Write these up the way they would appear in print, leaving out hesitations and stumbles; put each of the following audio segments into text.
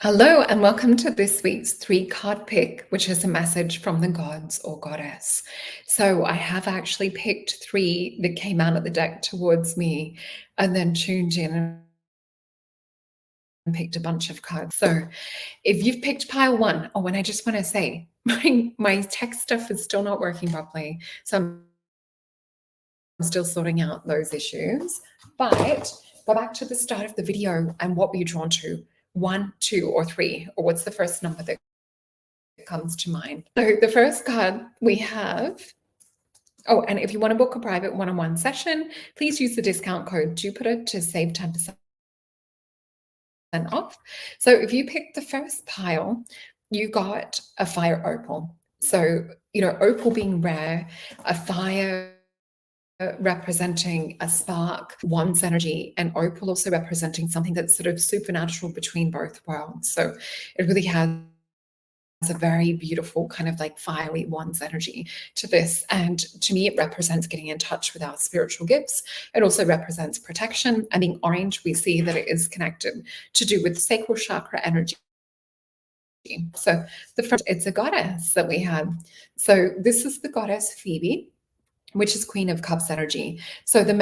Hello, and welcome to this week's 3-card pick, which is a message from the gods or goddess. So I have actually picked 3 that came out of the deck towards me and then tuned in and picked a bunch of cards. So if you've picked pile 1, and I just want to say, my tech stuff is still not working properly. So I'm still sorting out those issues. But go back to the start of the video and what were you drawn to? 1, 2, or 3? Or what's the first number that comes to mind? So the first card we have, and if you want to book a private one-on-one session, please use the discount code Jupiter to save 10% off. So if you pick the first pile, you got a fire opal. So, opal being rare, a fire representing a spark, one's energy, and opal also representing something that's sort of supernatural between both worlds. So it really has a very beautiful kind of like fiery one's energy to this. And to me, it represents getting in touch with our spiritual gifts. It also represents protection. And being orange, we see that it is connected to do with sacral chakra energy. So the first, it's a goddess that we have. So this is the goddess Phoebe, which is Queen of Cups energy. So the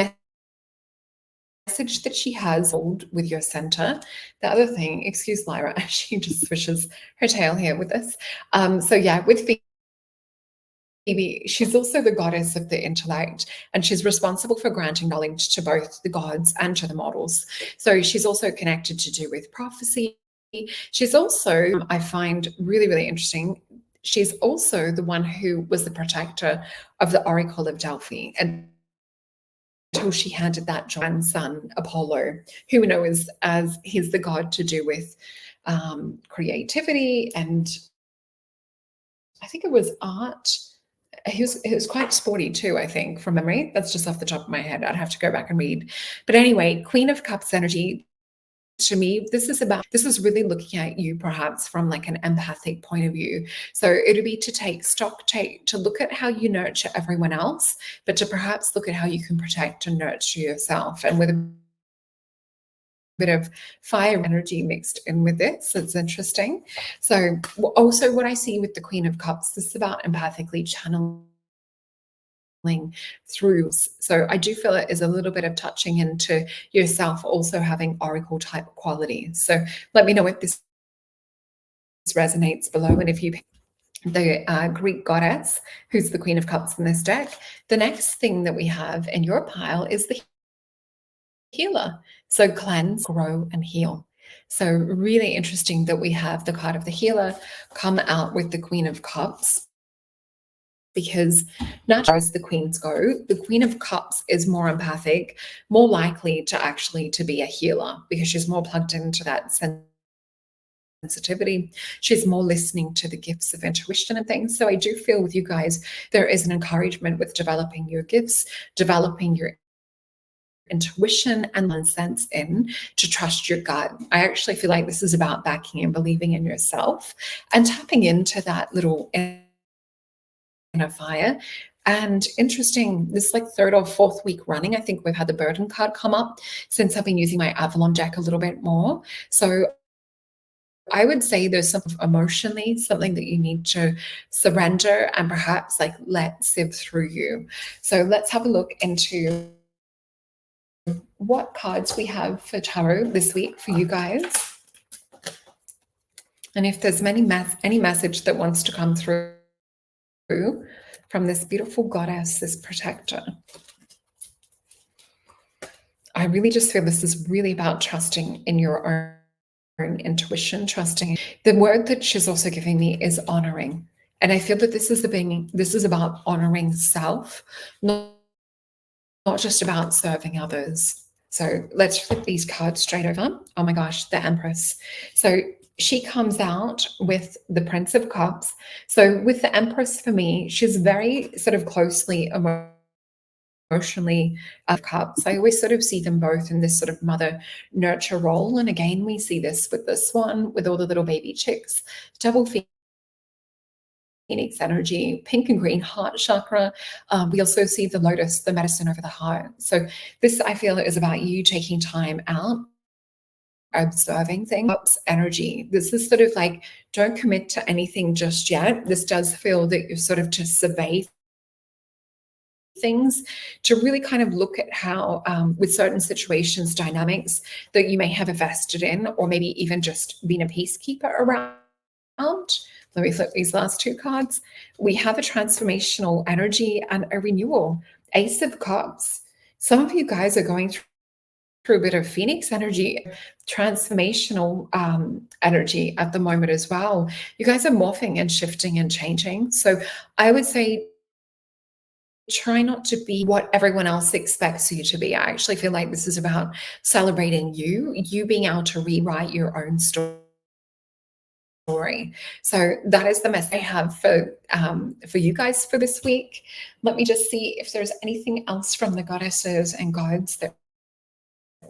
message that she has hold with your center. The other thing, excuse Lyra, she just swishes her tail here with this. With Phoebe, she's also the goddess of the intellect, and she's responsible for granting knowledge to both the gods and to the mortals. So she's also connected to do with prophecy. She's also, I find really, really interesting, she's also the one who was the protector of the Oracle of Delphi until she handed that grandson, Apollo, who we know as he's the god to do with creativity, and I think it was art. He was quite sporty too, I think, from memory. That's just off the top of my head. I'd have to go back and read. But anyway, Queen of Cups energy, to me, this is really looking at you perhaps from like an empathic point of view. So it'll be to take stock, to look at how you nurture everyone else, but to perhaps look at how you can protect and nurture yourself. And with a bit of fire energy mixed in with this, it's interesting. So also what I see with the Queen of Cups, this is about empathically channeling through. So I do feel it is a little bit of touching into yourself also having oracle type qualities. So let me know if this resonates below, and if you pick the Greek goddess, who's the Queen of Cups in this deck. The next thing that we have in your pile is the healer. So cleanse, grow, and heal. So really interesting that we have the card of the healer come out with the Queen of Cups, because naturally as the queens go, the Queen of Cups is more empathic, more likely to be a healer, because she's more plugged into that sensitivity. She's more listening to the gifts of intuition and things. So I do feel with you guys, there is an encouragement with developing your gifts, developing your intuition, and sense in to trust your gut. I actually feel like this is about backing and believing in yourself and tapping into that little inner fire. And interesting, this like 3rd or 4th week running, I think we've had the burden card come up since I've been using my Avalon deck a little bit more. So I would say there's something emotionally, something that you need to surrender and perhaps like let sieve through you. So let's have a look into what cards we have for tarot this week for you guys. And if there's any message that wants to come through from this beautiful goddess, this protector. I really just feel this is really about trusting in your own intuition, trusting. The word that she's also giving me is honoring. And I feel that this is about honoring self, not just about serving others. So let's flip these cards straight over. Oh my gosh, the Empress. So she comes out with the Prince of Cups. So with the Empress, for me, she's very sort of closely emotionally of cups. I always sort of see them both in this sort of mother nurture role. And again, we see this with the swan, with all the little baby chicks, double Phoenix energy, pink and green heart chakra. We also see the lotus, the medicine over the heart. So this, I feel, is about you taking time out observing things, energy. This is sort of like, don't commit to anything just yet. This does feel that you're sort of to survey things, to really kind of look at how, with certain situations, dynamics that you may have invested in, or maybe even just been a peacekeeper around. Let me flip these last two cards. We have a transformational energy and a renewal. Ace of Cups. Some of you guys are going through a bit of Phoenix energy, transformational energy at the moment as well. You guys are morphing and shifting and changing. So I would say try not to be what everyone else expects you to be. I actually feel like this is about celebrating you being able to rewrite your own story. So that is the message I have for you guys for this week. Let me just see if there's anything else from the goddesses and gods that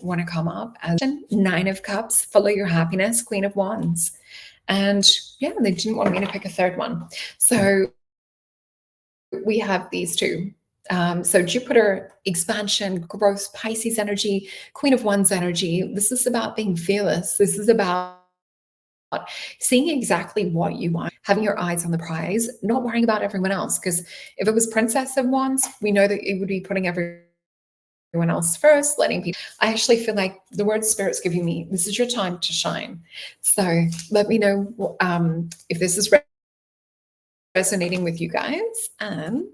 want to come up. As Nine of Cups, follow your happiness, Queen of Wands. And yeah, they didn't want me to pick a third one. So we have these two. So Jupiter, expansion, growth, Pisces energy, Queen of Wands energy. This is about being fearless. This is about seeing exactly what you want, having your eyes on the prize, not worrying about everyone else. Because if it was Princess of Wands, we know that it would be putting everyone else first, letting people. I actually feel like the word Spirit's giving me, this is your time to shine. So let me know if this is resonating with you guys, and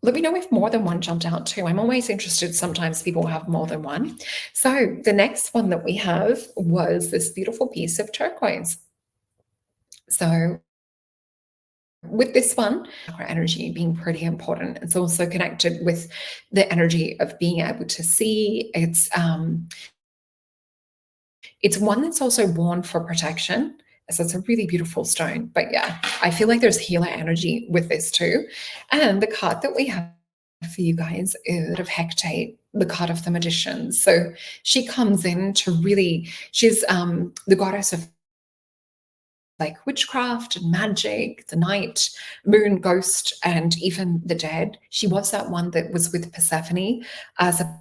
let me know if more than one jumped out too. I'm always interested. Sometimes people have more than one. So the next one that we have was this beautiful piece of turquoise. So with this one, chakra energy being pretty important. It's also connected with the energy of being able to see. It's one that's also worn for protection. So it's a really beautiful stone. But yeah, I feel like there's healer energy with this too. And the card that we have for you guys is of Hecate, the card of the magician. So she comes in to really, she's the goddess of like witchcraft and magic, the night, moon, ghost, and even the dead. She was that one that was with Persephone as a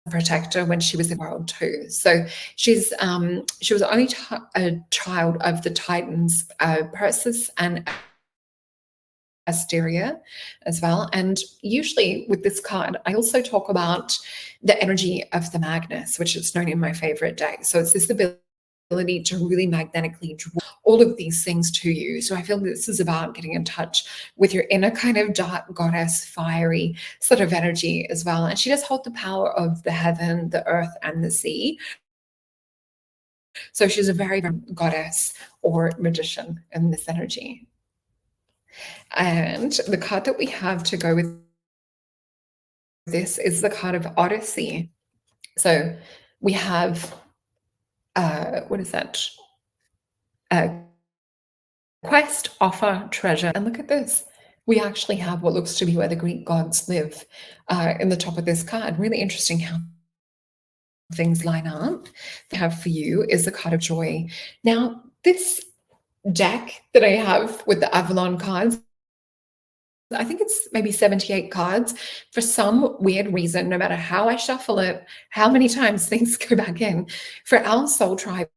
protector when she was in the world too. So she was only a child of the Titans, Perseus and Asteria as well. And usually with this card, I also talk about the energy of the Magnus, which is known in my favorite deck. So it's this ability to really magnetically draw all of these things to you. So I feel this is about getting in touch with your inner kind of dark goddess, fiery sort of energy as well. And she does hold the power of the heaven, the earth, and the sea. So she's a very, very goddess or magician in this energy. And the card that we have to go with this is the card of Odyssey. So we have, what is that? Quest, offer, treasure. And look at this. We actually have what looks to be where the Greek gods live in the top of this card. Really interesting how things line up. I have for you is the card of joy. Now, this deck that I have with the Avalon cards, I think it's maybe 78 cards. For some weird reason, no matter how I shuffle it, how many times things go back in, for our soul tribe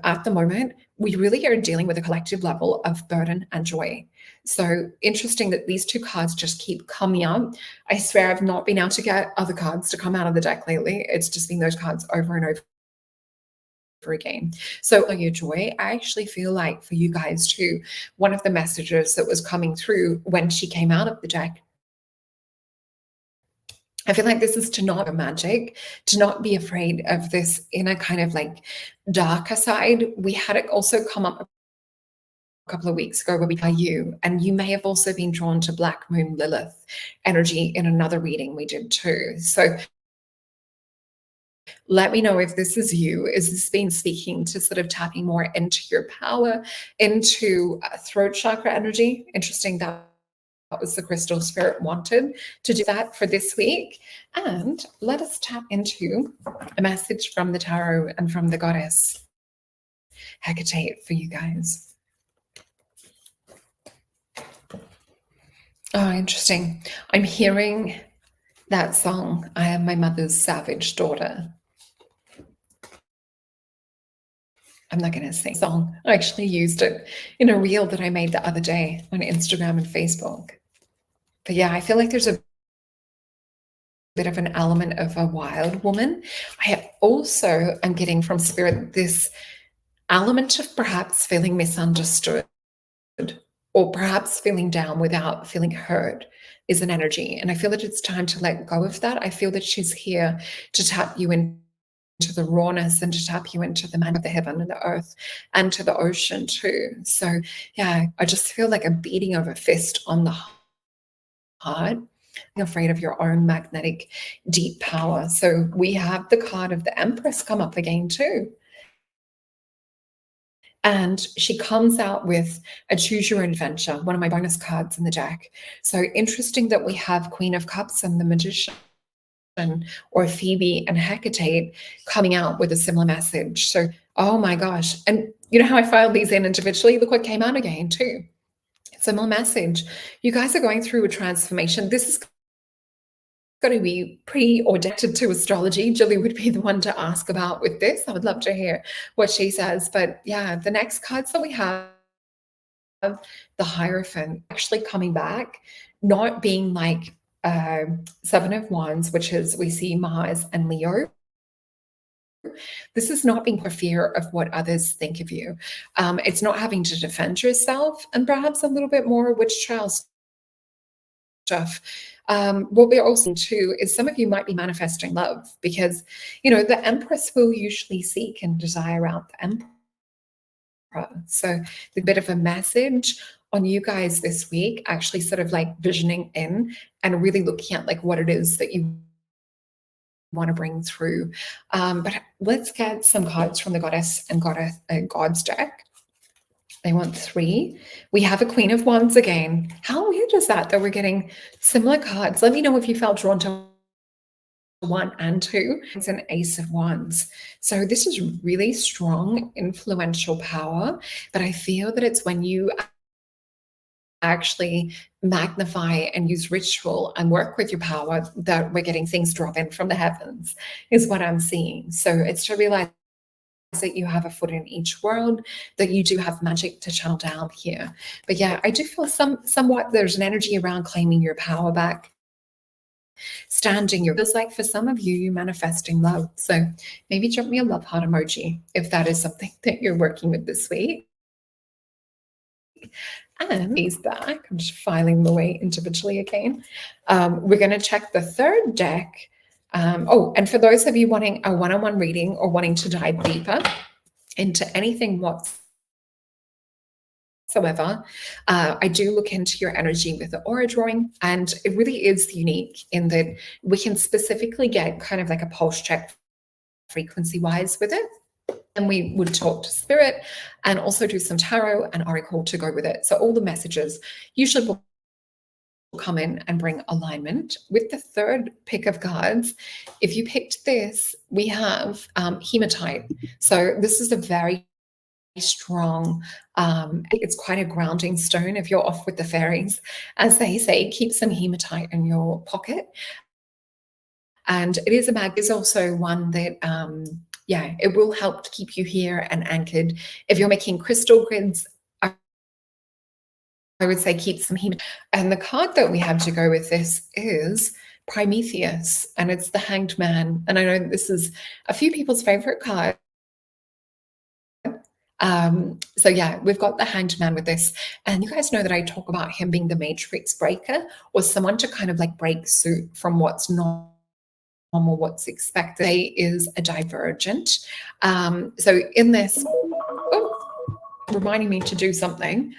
at the moment, we really are dealing with a collective level of burden and joy. So interesting that these two cards just keep coming up. I swear I've not been able to get other cards to come out of the deck lately. It's just been those cards over and over again. So your joy, I actually feel like for you guys too, one of the messages that was coming through when she came out of the deck, I feel like this is to not be magic, to not be afraid of this inner kind of like darker side. We had it also come up a couple of weeks ago where we are you, and you may have also been drawn to Black Moon Lilith energy in another reading we did too. So let me know if this is you. Is this been speaking to sort of tapping more into your power, into throat chakra energy? Interesting that was the crystal Spirit wanted to do that for this week. And let us tap into a message from the tarot and from the goddess Hecate for you guys. Oh, interesting. I'm hearing that song, I Am My Mother's Savage Daughter. I'm not going to sing a song. I actually used it in a reel that I made the other day on Instagram and Facebook. But yeah, I feel like there's a bit of an element of a wild woman. I also am getting from spirit this element of perhaps feeling misunderstood or perhaps feeling down without feeling heard is an energy. And I feel that it's time to let go of that. I feel that she's here to tap you into the rawness and to tap you into the man of the heaven and the earth and to the ocean too. So yeah, I just feel like a beating of a fist on the heart, afraid of your own magnetic deep power. So we have the card of the Empress come up again too. And she comes out with a choose your own adventure, one of my bonus cards in the deck. So interesting that we have Queen of Cups and the Magician or Phoebe and Hecate coming out with a similar message. So, oh my gosh. And you know how I filed these in individually? Look what came out again too. Similar message. You guys are going through a transformation. This is going to be preordained to astrology. Julie would be the one to ask about with this. I would love to hear what she says. But yeah, the next cards that we have, the Hierophant actually coming back, not being like Seven of Wands, which is we see Mars and Leo. This is not being for fear of what others think of you. It's not having to defend yourself, and perhaps a little bit more witch trial stuff. What we're also too is some of you might be manifesting love because you know the Empress will usually seek and desire out the Emperor. So the bit of a message on you guys this week, actually sort of like visioning in and really looking at like what it is that you want to bring through. But let's get some cards from the Goddess and God's deck. They want 3. We have a Queen of Wands again. How weird is that we're getting similar cards? Let me know if you felt drawn to 1 and 2. It's an Ace of Wands. So this is really strong, influential power, but I feel that it's when you actually magnify and use ritual and work with your power that we're getting things drop in from the heavens, is what I'm seeing. So it's to realize that you have a foot in each world, that you do have magic to channel down here. But yeah, I do feel somewhat there's an energy around claiming your power back, standing your feels like for some of you, you're manifesting love. So maybe drop me a love heart emoji if that is something that you're working with this week. And he's back. I'm just filing the way individually again. We're going to check the third deck. And for those of you wanting a one-on-one reading or wanting to dive deeper into anything whatsoever, I do look into your energy with the aura drawing, and it really is unique in that we can specifically get kind of like a pulse check frequency-wise with it. And we would talk to spirit and also do some tarot and oracle to go with it. So all the messages usually will come in and bring alignment. With the third pick of cards, if you picked this, we have hematite. So this is a very strong, it's quite a grounding stone if you're off with the fairies. As they say, keep some hematite in your pocket. And it is is also one that it will help to keep you here and anchored. If you're making crystal grids, I would say keep some hematite. And the card that we have to go with this is Prometheus, and it's the Hanged Man. And I know this is a few people's favorite card. So yeah, we've got the Hanged Man with this. And you guys know that I talk about him being the matrix breaker, or someone to kind of like break suit from what's normal, what's expected. They is a divergent. So in this, reminding me to do something.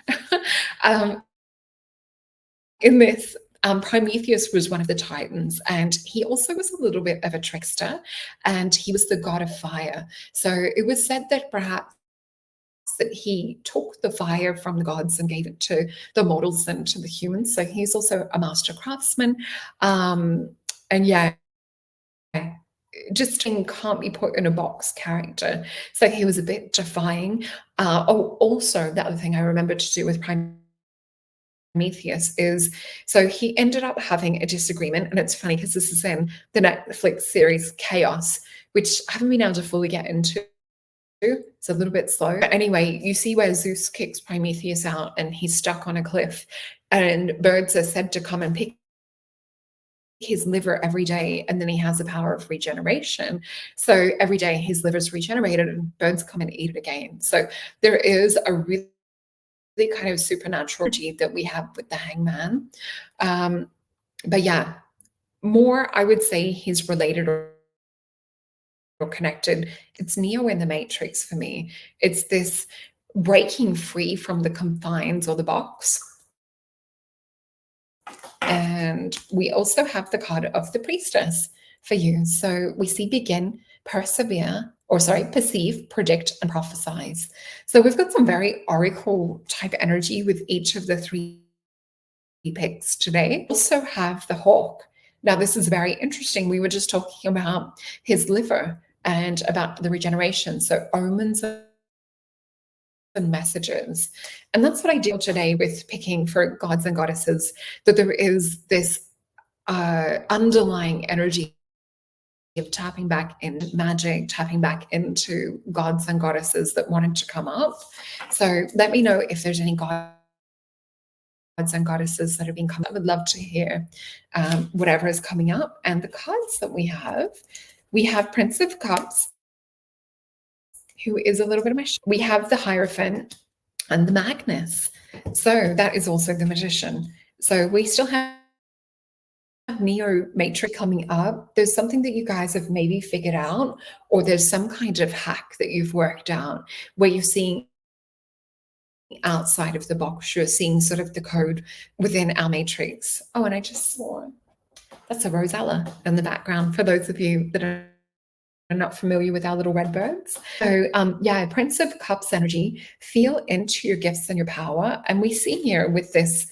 In this, Prometheus was one of the Titans, and he also was a little bit of a trickster, and he was the god of fire. So it was said that perhaps that he took the fire from the gods and gave it to the mortals and to the humans. So he's also a master craftsman. And yeah, just can't be put in a box character. So he was a bit defying. Also, the other thing I remember to do with Prometheus is, so he ended up having a disagreement, and it's funny because this is in the Netflix series Chaos, which I haven't been able to fully get into It's a little bit slow. But anyway, you see where Zeus kicks Prometheus out and he's stuck on a cliff, and birds are said to come and pick his liver every day, and then he has the power of regeneration. So every day his liver's regenerated and birds come and eat it again. So there is a really kind of supernatural energy that we have with the hangman. But yeah, more I would say he's related or connected. It's Neo in the Matrix for me. It's this breaking free from the confines or the box. And we also have the card of the priestess for you. So we see begin, persevere, or sorry, perceive, predict, and prophesize. So we've got some very oracle type energy with each of the three picks today. We also have the hawk. Now, this is very interesting. We were just talking about his liver and about the regeneration. So omens and messages. And that's what I did today with picking for gods and goddesses, that there is this underlying energy of tapping back in magic, tapping back into gods and goddesses that wanted to come up. So let me know if there's any gods and goddesses that have been coming. I would love to hear whatever is coming up. And the cards that we have Prince of Cups, who is a little bit of my we have the Hierophant and the Magnus. So that is also the Magician. So we still have Neo Matrix coming up. There's something that you guys have maybe figured out, or there's some kind of hack that you've worked out where you're seeing outside of the box, you're seeing sort of the code within our matrix. Oh, and I just saw that's a Rosella in the background for those of you that are not familiar with our little red birds. So yeah, Prince of Cups energy, feel into your gifts and your power. And we see here with this,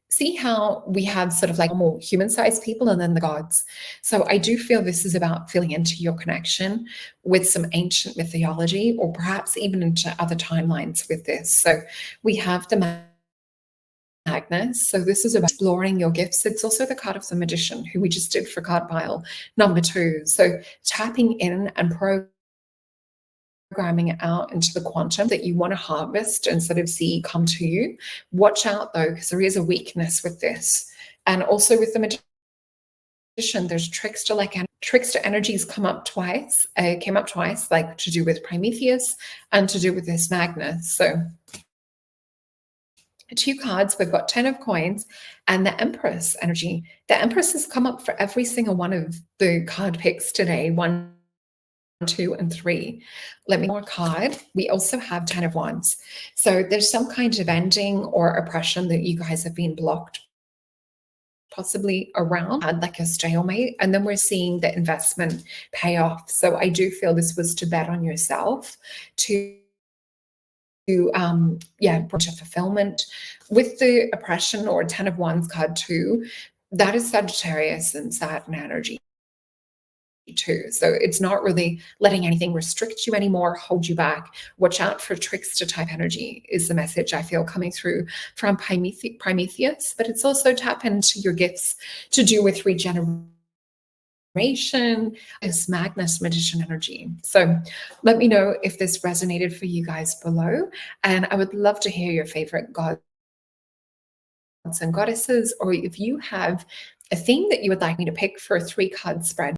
see how we have sort of like more human-sized people and then the gods. So I do feel this is about feeling into your connection with some ancient mythology, or perhaps even into other timelines with this. So we have the Magnus. So this is about exploring your gifts. It's also the card of the Magician, who we just did for card pile number 2. So tapping in and programming it out into the quantum that you want to harvest and sort of see come to you. Watch out though, because there is a weakness with this. And also with the Magician, there's trickster energies came up twice, like to do with Prometheus and to do with this Magnus. So 2 cards, we've got 10 of coins and the Empress energy. The Empress has come up for every single one of the card picks today, 1, 2, and 3. Let me more card. We also have 10 of Wands. So there's some kind of ending or oppression that you guys have been blocked possibly around, had like a stalemate, and then we're seeing the investment pay off. So I do feel this was to bet on yourself to bring to fulfillment. With the oppression or 10 of Wands card 2, that is Sagittarius and Saturn energy too. So it's not really letting anything restrict you anymore, hold you back. Watch out for trickster type energy is the message I feel coming through from Prometheus, but it's also tap into your gifts to do with regeneration, is Magnus Magician energy. So let me know if this resonated for you guys below, and I would love to hear your favorite gods and goddesses, or if you have a theme that you would like me to pick for a 3-card spread.